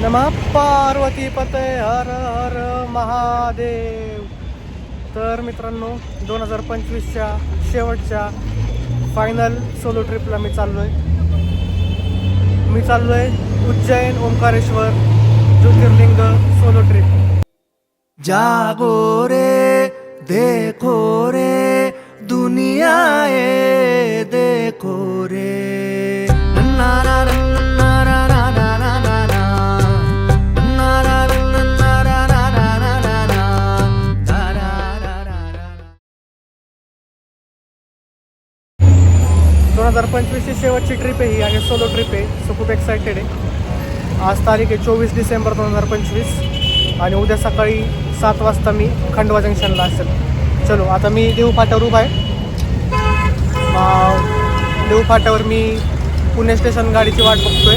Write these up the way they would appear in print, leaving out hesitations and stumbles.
नमः पार्वती पते हर हर महादेव. तर मित्रांनो 2025च्या शेवटच्या फायनल सोलो ट्रिपला मी चाललोय उज्जैन ओंकारेश्वर ज्योतिर्लिंग सोलो ट्रिप. जागो रे देखो रे दुनिया ये देखो रे ना ना ना ना ना ना ना ना ना ना ना ना ना ना ना ना ना. 2025ची शेवटची ट्रिप आहे ही आणि सोलो ट्रिप आहे. सो खूप एक्सायटेड आहे. आज तारीख आहे 24 डिसेंबर 2025 आणि उद्या सकाळी 7 वाजता मी खंडवा जंक्शनला असेल. चलो आता मी देऊ फाट्यावर उभा आहे. देऊ फाट्यावर मी पुणे स्टेशन गाडीची वाट बघतोय.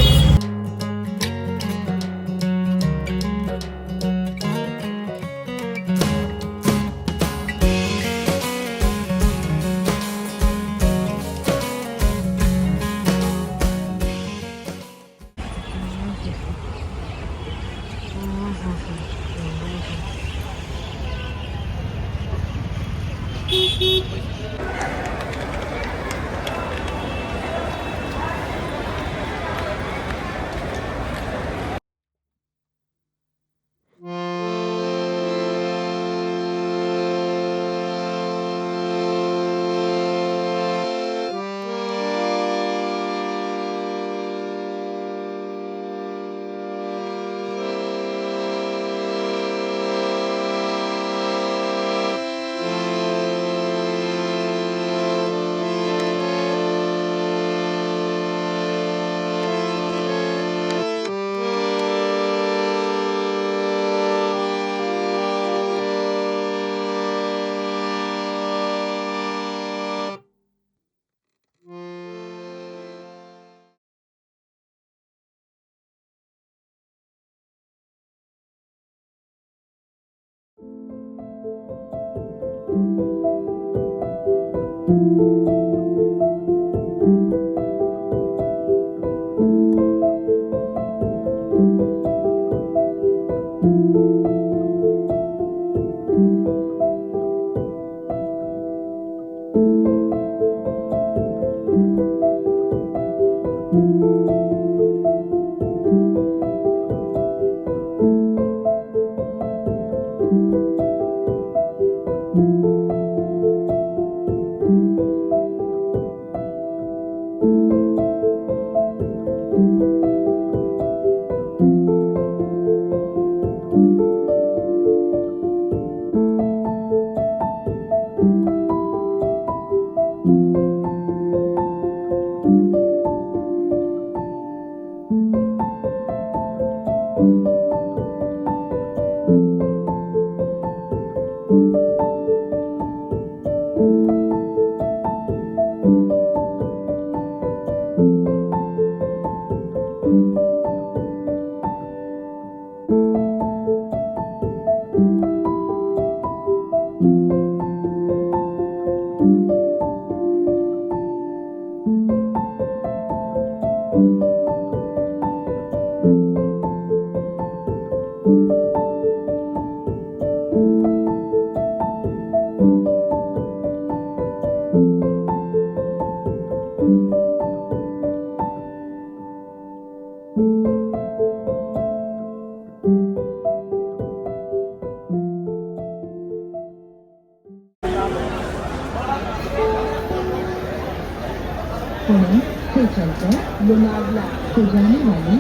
पुणे से चलकर लोनावला को जाने वाली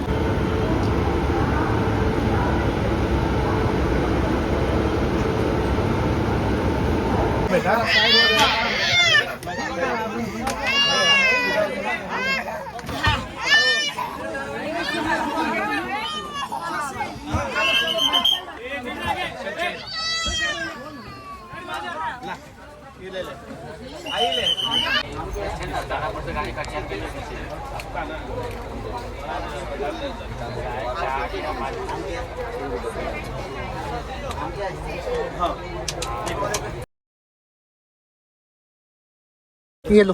ये लो.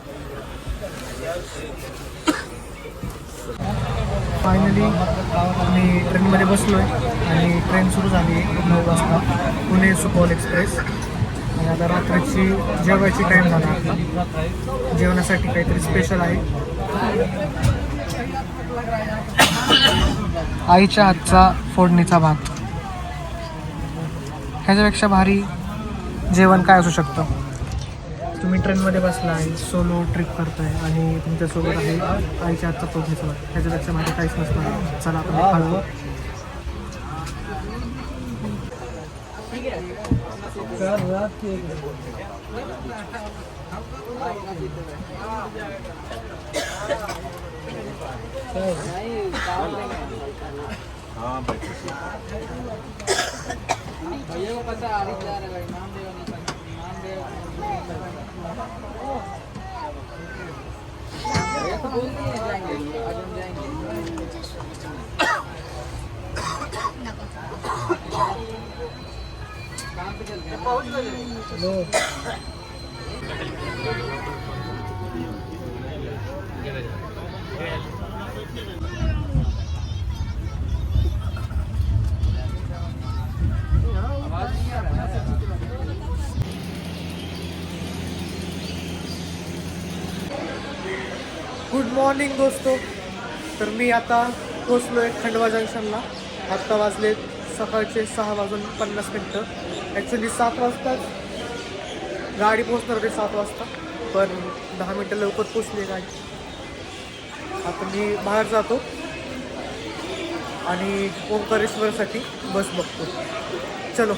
फायनली मी ट्रेनमध्ये बसलो आहे आणि ट्रेन सुरू झाली आहे 9 वाजता पुणे सुपौल एक्सप्रेस. आणि आता रात्रीची जेवायची टाईम झाला आपला. जेवणासाठी काहीतरी स्पेशल आहे. आईच्या हातचा फोडणीचा भात. ह्याच्यापेक्षा भारी जेवण काय असू शकतं. तुम्ही ट्रेनमध्ये बसला आहे, सोलो ट्रिप करताय आणि तुमच्यासोबत आहे आईच्या हातचा फोडणीचा भात. ह्याच्यापेक्षा भारी काहीच नसणार. चला आपण खाऊ. गुड मॉर्निंग दोस्तो. तर मी आता पोचलो आहे खंडवा जंक्शनला. आत्ता वाजले सकाळचे 6:50. ॲक्च्युली 7 वाजताच गाडी पोचणार होती 7 वाजता, पण 10 मिनटं लवकर पोचली गाडी. आता मी बाहेर जातो आणि ओंकारेश्वरसाठी बस बघतो. चलो.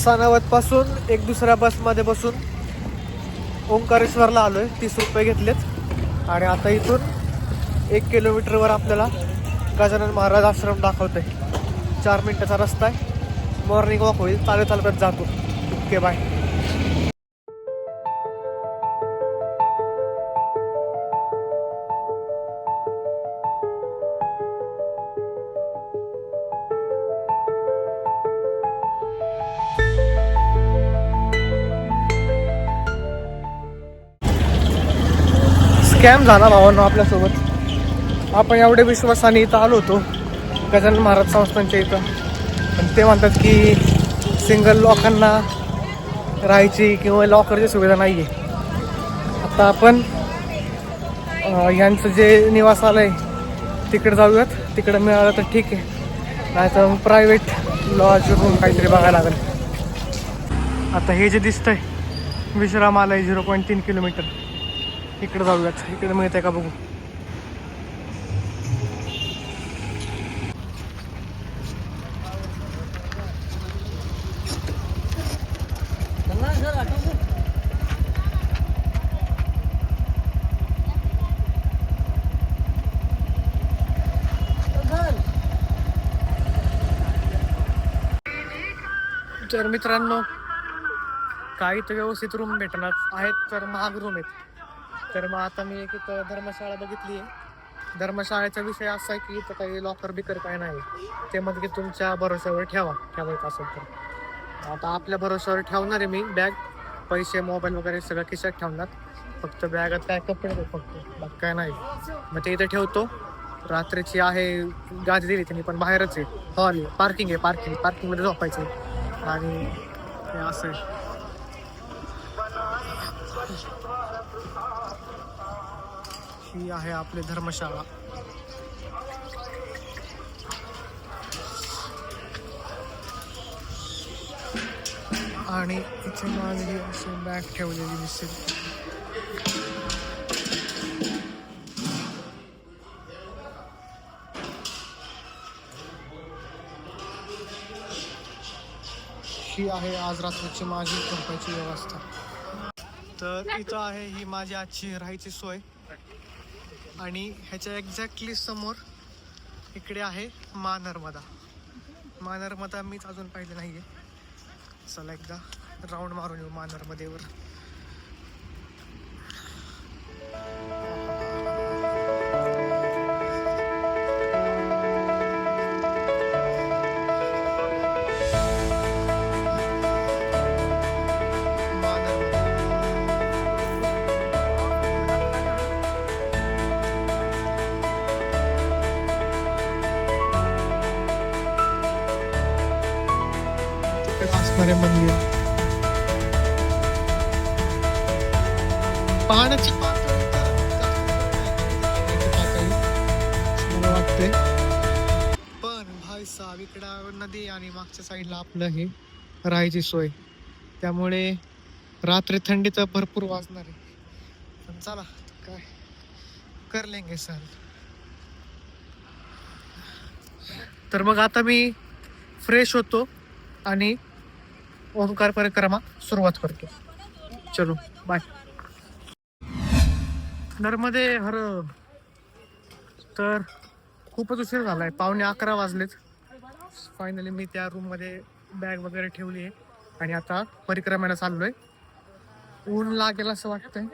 सानावतपासून एक दुसऱ्या बसमध्ये बसून ओंकारेश्वरला आलो आहे. 30 रुपये घेतलेत आणि आता इथून 1 किलोमीटरवर आपल्याला गजानन महाराज आश्रम दाखवत आहे. 4 मिनटाचा रस्ता आहे. मॉर्निंग वॉक होईल. चालत जातो. Okay bye. स्कॅम झाला भावांनो आपल्यासोबत. आपण एवढे विश्वासाने इथं आलो होतो गजानन महाराज संस्थानच्या इथं, पण ते म्हणतात की सिंगल लोकांना राहायची किंवा लॉकरची सुविधा नाही आहे. आता आपण ह्यांचं जे निवासालय तिकडे जाऊयात. तिकडे मिळालं तर ठीक आहे, नाही तर प्रायव्हेट लॉज रूम काहीतरी बघायला लागेल. आता हे जे दिसतंय विश्रामालय 0.3 किलोमीटर, इकडे जाऊयात. इकडे मिळतंय का बघू. तर मित्रांनो, काही तर व्यवस्थित रूम भेटणार आहेत, तर महाग रूम आहेत. तर मग आता मी एक धर्मशाळा बघितली आहे. धर्मशाळेचा विषय असा आहे की इथं काही लॉकर बिकर काय नाही. ते म्हणजे की तुमच्या भरोश्यावर ठेवायचं असेल तर. आता आपल्या भरोश्यावर ठेवणार आहे मी. बॅग, पैसे, मोबाईल वगैरे सगळं खिशात ठेवणार. फक्त बॅगात काय कपडे फक्त, बाकी काय नाही. मग ते इथे ठेवतो. रात्रीची आहे गादी दिली त्यांनी, पण बाहेरच आहे. हॉल पार्किंग आहे. पार्किंगमध्ये झोपायचं आणि हे असं आहे. ही आहे आपली धर्मशाळा. आणि इथे माझी अशी बॅग ठेवलेली दिसेल. ही आहे आज रात्रीची माझी झोपायची व्यवस्था. तर इथं आहे ही माझी आजची राहायची सोय आणि ह्याच्या एक्झॅक्टली समोर इकडे आहे नर्मदा. नर्मदा मीच अजून पाहिलं नाही आहे. चला एकदा राऊंड मारून येऊ नर्मदेवर. असणारे मंदिर पाण्याची पातळी मला वाटते. पण भाई साहेब इकडं नदी आणि मागच्या साईडला आपलं हे राहायची सोय, त्यामुळे रात्री थंडी तर भरपूर वाजणार आहे. पण चला काय कर लेंगे सर. तर मग आता मी फ्रेश होतो आणि ओंकार परिक्रमा सुरुवात करतो. चलो बाय. नर्मदे हर. तर खूपच उशीर झाला आहे, 11:15 वाजलेत. फायनली मी त्या रूममध्ये बॅग वगैरे ठेवली आहे आणि आता परिक्रमेला चाललो आहे. ऊन लागेल असं वाटतंय,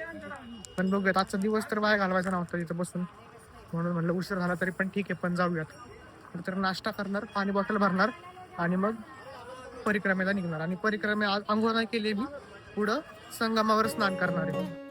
पण बघूयात. आजचा दिवस तर बाहेर घालवायचा नव्हता तिथं बसून, म्हणून म्हटलं उशीर झाला तरी पण ठीक आहे, पण जाऊयात. तर नाश्ता करणार, पाणी बॉटल भरणार आणि मग परिक्रमेला निघणार. आणि परिक्रमे आंघोळ नाही केली मी, पुढं संगमावर स्नान करणार आहे.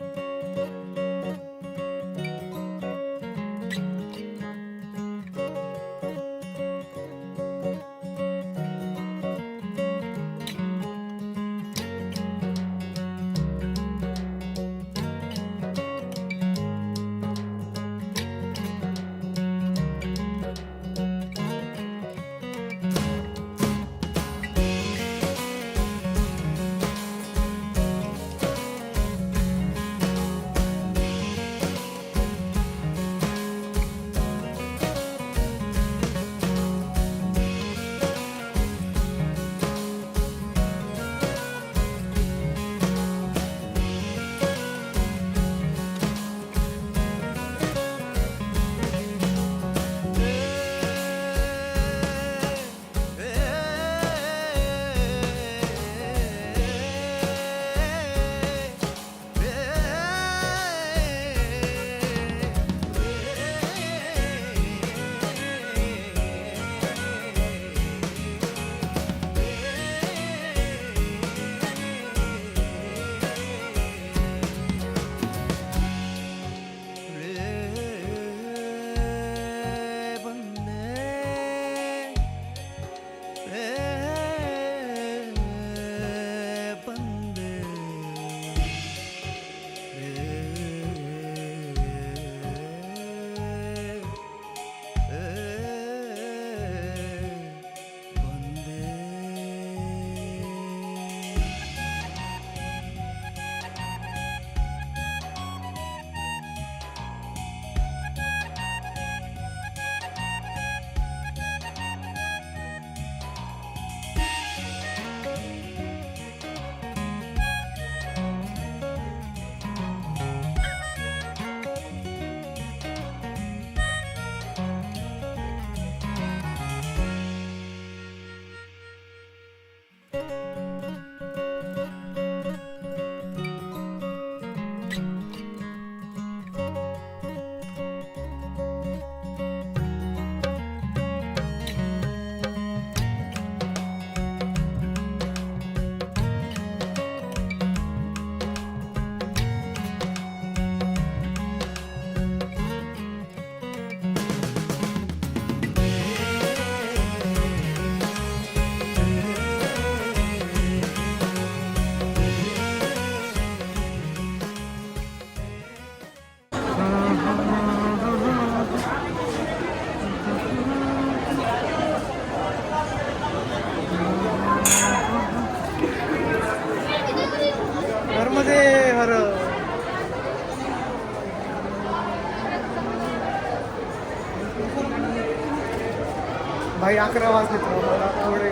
भाई 11 वाजले तर मला थोडे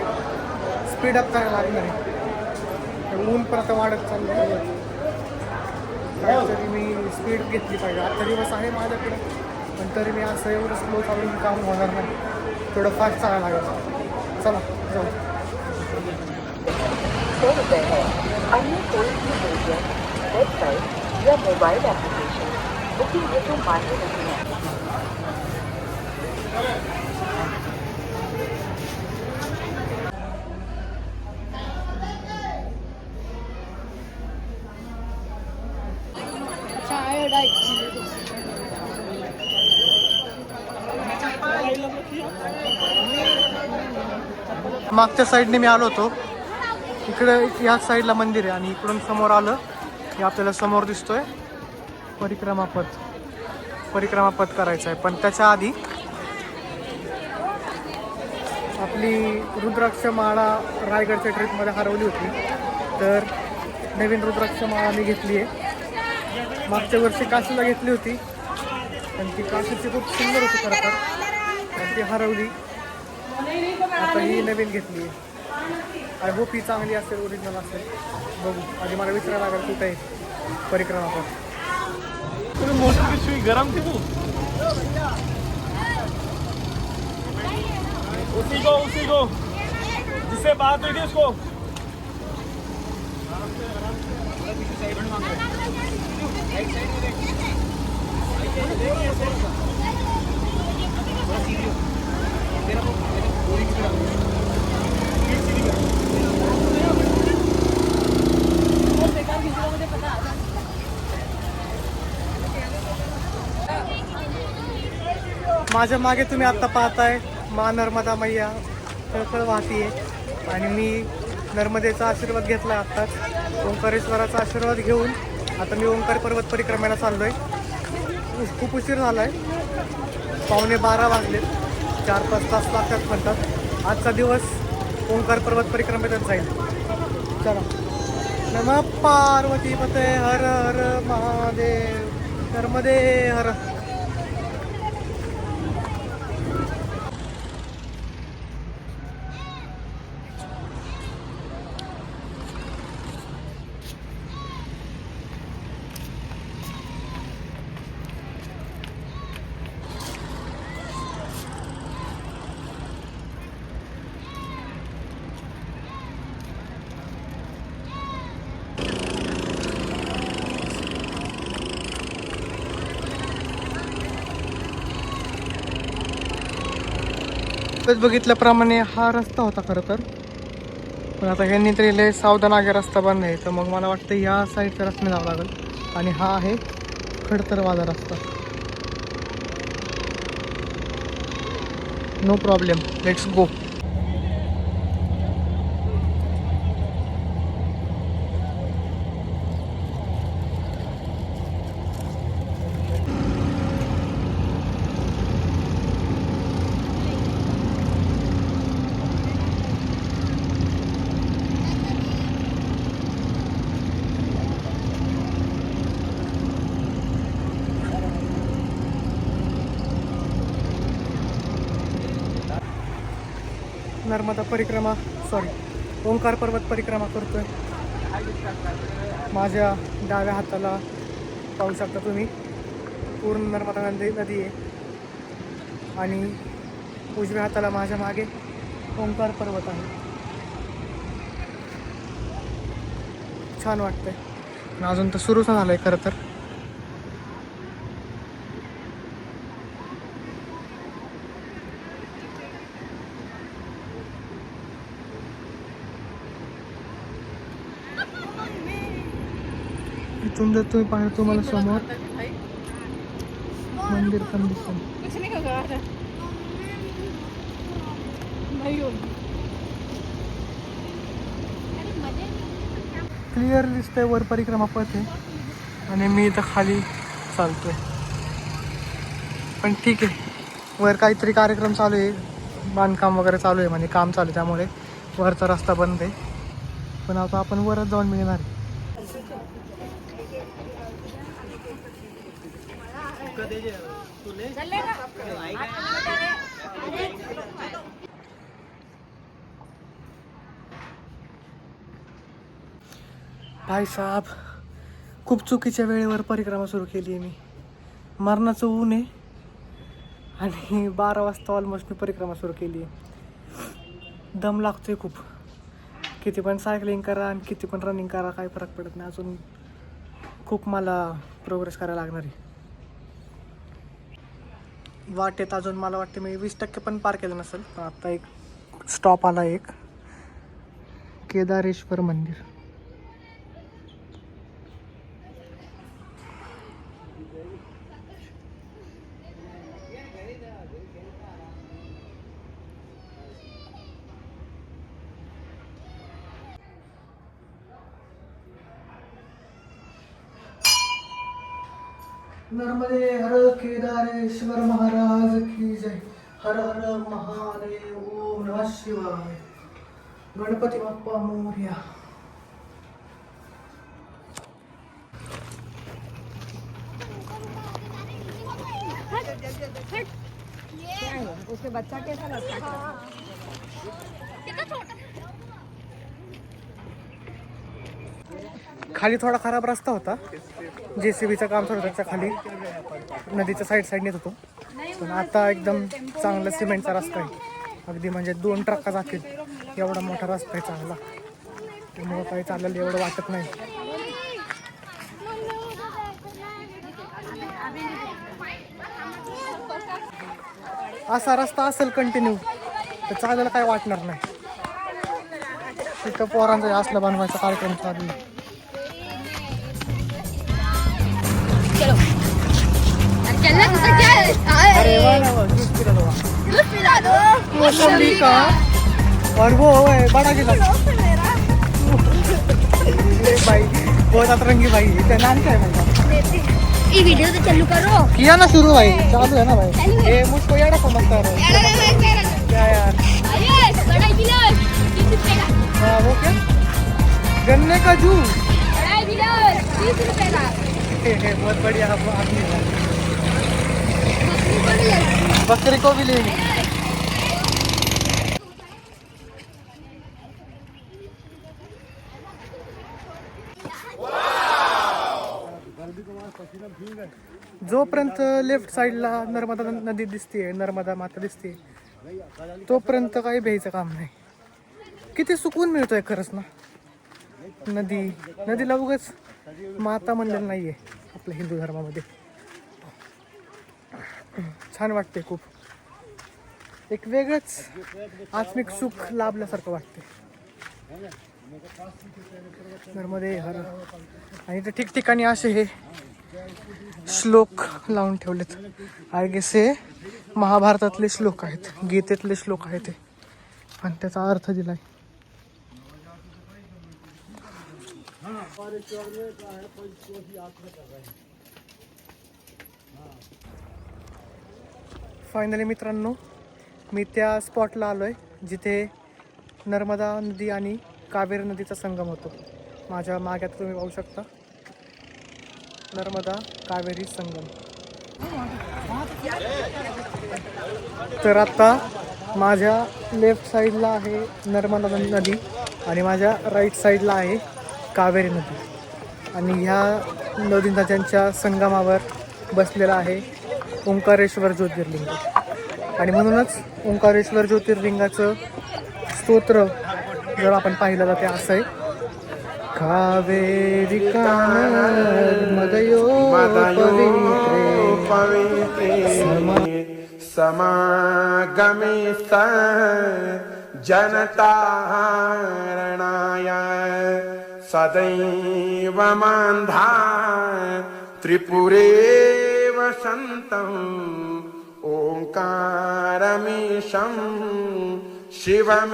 स्पीड अप करायला लागणार आहे. ऊन पण आता वाढत चाललं. तरी मी स्पीड घेतली पाहिजे. आजचा दिवस आहे माझ्याकडे, पण तरी मी असं एवढं स्लो चालून काम होणार नाही. थोडं फास्ट चालायला लागेल. चला जाऊ. अन्य कोई भी मीडियम, वेबसाइट या मोबाइल एप्लीकेशन बुकिंग हेतु मान्य नहीं है. मागच्या साईडने मी आलो होतो. इकडे ह्या साईडला मंदिर आहे आणि इकडून समोर आलं की आपल्याला समोर दिसतोय परिक्रमापथ करायचं आहे. पण त्याच्या आधी आपली रुद्राक्ष माळा रायगडच्या ट्रिपमध्ये हरवली होती, तर नवीन रुद्राक्ष माळा मी घेतली आहे. मागच्या वर्षी काशीला घेतली होती, पण ती काशीची खूप सुंदर होती खरं तर, आणि ती हरवली. आता ही नवीन घेतली आहे. आय होप ही चांगली असेल, ओरिजिनल असेल. बघू. आधी मला विचारायला लागेल कुठे आहे परिक्रमापथ. मोटर की सुई गरम थी वो उसी को जिससे बात हुई थी उसको. माझ्या मागे तुम्ही आत्ता पाहताय मा नर्मदा मैया खळखळ वाहतीये आणि मी नर्मदेचा आशीर्वाद घेतला आत्ताच. ओंकारेश्वराचा आशीर्वाद घेऊन आता मी ओंकार पर्वत परिक्रमेला चाललो आहे. खूप उशीर झाला आहे, 11:15 वाजलेत. 4-5 तास लागतात म्हणतात. आजचा दिवस ओंकार पर्वत परिक्रमेतच जाईल. चला. नमः पार्वती पते हर हर महादेव. नर्मदे हर. बघितल्याप्रमाणे हा रस्ता होता खरं तर, पण आता ह्यांनी तरी लय सावधान आगे रस्ता बंद आहे, तर मग मला वाटतं ह्या साईडचा रस्त्याने जावं लागेल. आणि हा आहे खडतरवाला रस्ता. No problem, let's go. Narmada परिक्रमा ओंकार पर्वत परिक्रमा करतोय. माझ्या डाव्या हाताला पाहू शकता तुम्ही पूर्ण नर्मदा नदी आहे आणि उजव्या हाताला माझ्या मागे ओंकार पर्वत आहे. छान वाटतंय. अजून तर सुरूच झालं आहे खरं तर. इथून जर तुम्ही पाहिलं तुम्हाला समोर मंदिर पण दिसेल. क्लिअर दिसतंय वर परिक्रमा पथ आहे आणि मी इथं खाली चालतोय. पण ठीक आहे, वर काहीतरी कार्यक्रम चालू आहे, बांधकाम वगैरे चालू आहे, म्हणजे काम चालू आहे, त्यामुळे वरचा रस्ता बंद आहे. पण आता आपण वरच जाऊन मिळणार आहे. भाई साहब, खूप चुकीच्या वेळेवर परिक्रमा सुरू केली आहे मी. मरणाचं ऊन आहे आणि 12 वाजता ऑलमोस्ट मी परिक्रमा सुरू केली आहे. दम लागतोय खूप. किती पण सायकलिंग करा आणि किती पण रनिंग करा, काही फरक पडत नाही. अजून खूप मला प्रोग्रेस करायला लागणार आहे. वाटेत अजून मला वाटते मी 20% पण पार केलं नसेल. पण आता एक स्टॉप आला, एक केदारेश्वर मंदिर. नर्मदे हर केदारेश्वर महाराज की जय. हर हर महादेव. ओम नमः शिवाय. गणपती बाप्पा मोरया. उसके बच्चा कैसा लगता है? खाली थोडा खराब रस्ता होता. JCBचं काम थोडं त्याच्या खाली नदीच्या साईड नेत होतो. पण आता एकदम चांगला सिमेंटचा रस्ता आहे. अगदी म्हणजे 2 ट्रक्का जातील एवढा मोठा रस्ता आहे चांगला. त्यामुळं काही चाललेलं एवढं वाटत नाही. असा रस्ता असेल कंटिन्यू तर चालायला काय वाटणार नाही. तिथं पोरांचा असला बनवायचा कार्यक्रम चालू आहे. अरे वा ना वा, जूस पिला दो. मौसमी का और वो है बड़ा गिलास. भाई बहुत अतरंगी भाई. इसका नाम क्या है भाई? ये वीडियो तो चालू करो. किया ना शुरू भाई, चालू है ना भाई. ये मुझको यार समझता है क्या यार. बड़ा गिलास 30 रुपए का. हाँ वो क्या, गन्ने का जूस. बड़ा गिलास 30 रुपए का. बहुत बढ़िया आदमी है. बकरी को भी लेंगे. जोपर्यंत लेफ्ट साईडला नर्मदा नदी दिसते, नर्मदा माता दिसते, तोपर्यंत काही भ्यायचं काम नाही. किती सुकून मिळतोय खरंच ना. नदीला उगाच माता म्हणलेलं नाहीये आपल्या हिंदू धर्मामध्ये. छान वाटते खूप. एक वेगळंच आत्मिक सुख लाभल्यासारखं वाटते. नर्मदे हर. आणि ते ठिकठिकाणी असे हे श्लोक लावून ठेवलेत. आय गेस हे महाभारतातले श्लोक आहेत, गीतेतले श्लोक आहेत ते, पण त्याचा अर्थ दिलाय. फायनली मित्रांनो, मी त्या स्पॉटला आलो आहे जिथे नर्मदा नदी आणि कावेरी नदीचा संगम होतो. माझ्या मागे आता तुम्ही पाहू शकता नर्मदा कावेरी संगम. तर आता माझ्या लेफ्ट साईडला आहे नर्मदा नदी आणि माझ्या राईट साईडला आहे कावेरी नदी. आणि ह्या नदी नद्यांच्या संगमावर बसलेला आहे ओंकारेश्वर ज्योतिर्लिंग. आणि म्हणूनच ओंकारेश्वर ज्योतिर्लिंगाचं स्तोत्र जर आपण पाहिलं तर ते असं आहे, कावेरी नर्मदयो पवित्रे समागमे जनतारणाय सदैव मान्धा त्रिपुरे वसन्तं ओंकारमीशं शिवमेकमीडे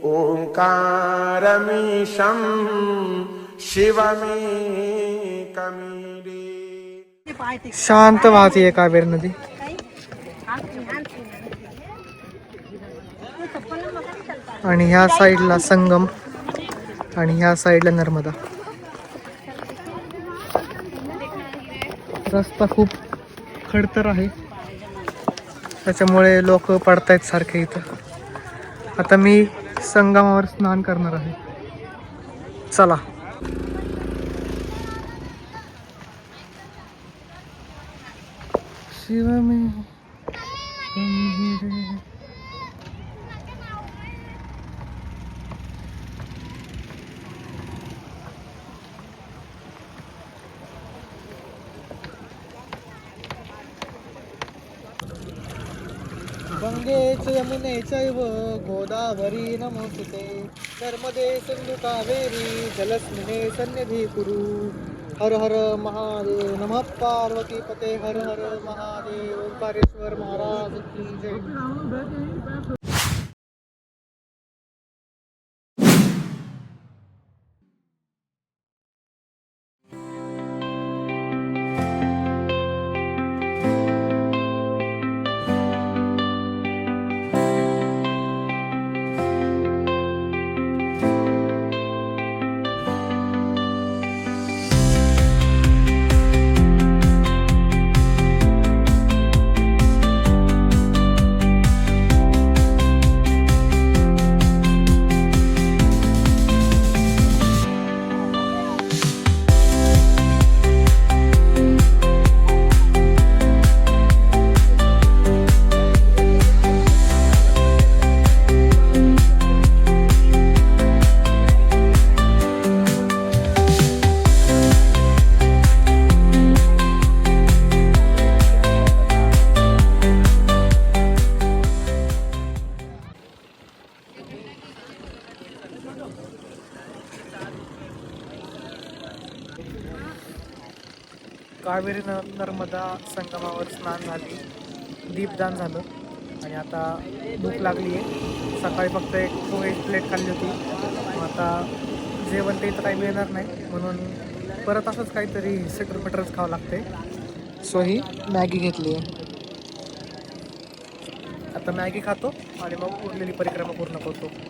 ओंकारमीशं शिवमेकमीडे. शांत वाहते कावेरी नदी. आणि ह्या साईडला संगम आणि ह्या साईडला नर्मदा. रस्ता खूप खडतर आहे त्याच्यामुळे लोक पडतायत सारखे इथं. आता मी संगमावर स्नान करणार आहे. चला. शिवमे गंगे च यमुने चैव गोदावरी नमोस्तुते नर्मदे सिंधु कावेरी जलस्मिने सन्निधि कुरु. हर हर महादेव. नमः पार्वती पते. हर हर महादेव. ओंकारेश्वर महाराज की जय. कावेरी नर्मदा संगमावर स्नान झाली, दीपदान झालं आणि आता भूक लागली आहे. सकाळी फक्त एक पोहे प्लेट खाल्ली होती. मग आता जेवण ते इथं काही मिळणार नाही म्हणून परत असंच काहीतरी सटरपटरच खावं लागते. सो ही मॅगी घेतली आहे. आता मॅगी खातो आणि मग उरलेली परिक्रमा पूर्ण करतो.